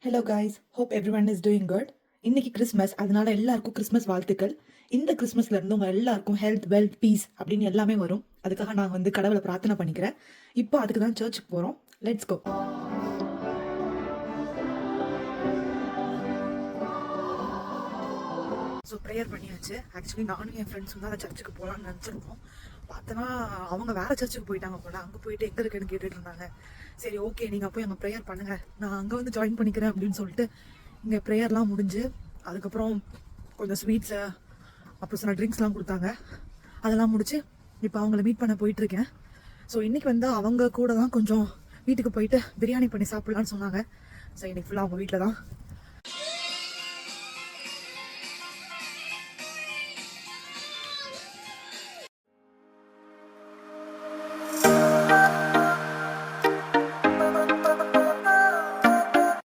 Hello guys, hope every one is doing good. இன்னைக்கு Christmas, அதனால எல்லாருக்கும் கிறிஸ்மஸ் வாழ்த்துக்கள். இந்த கிறிஸ்மஸ்ல இருந்து உங்க எல்லாருக்கும் ஹெல்த், வெல்த், பீஸ் அப்படின்னு எல்லாமே வரும். அதுக்காக நான் கடவுளை பிரார்த்தனை பண்ணிக்கிறேன். இப்போ அதுக்கு தான் சர்ச்சுக்கு போகிறோம். Let's go. ஸோ ப்ரேயர் பண்ணியாச்சு. ஆக்சுவலி நானும் என் ஃப்ரெண்ட்ஸும் தான் சர்ச்சுக்கு போகலான்னு நினச்சிருந்தோம். பார்த்தோன்னா அவங்க வேறு சர்ச்சுக்கு போயிட்டாங்க போல. அங்கே போயிட்டு எங்கே இருக்குன்னு கேட்டுட்டு இருந்தாங்க. சரி, ஓகே, நீங்கள் போய் அங்கே ப்ரேயர் பண்ணுங்கள், நான் அங்கே வந்து ஜாயின் பண்ணிக்கிறேன் அப்படின்னு சொல்லிட்டு இங்கே ப்ரேயர்லாம் முடிஞ்சு அதுக்கப்புறம் கொஞ்சம் ஸ்வீட்ஸு அப்புறம் சில ட்ரிங்க்ஸ்லாம் கொடுத்தாங்க. அதெல்லாம் முடிச்சு இப்போ அவங்கள மீட் பண்ண போயிட்டுருக்கேன். ஸோ இன்றைக்கி வந்து அவங்க கூட தான் கொஞ்சம் வீட்டுக்கு போயிட்டு பிரியாணி பண்ணி சாப்பிட்லான்னு சொன்னாங்க. ஸோ இன்றைக்கி ஃபுல்லாக அவங்க வீட்டில் தான்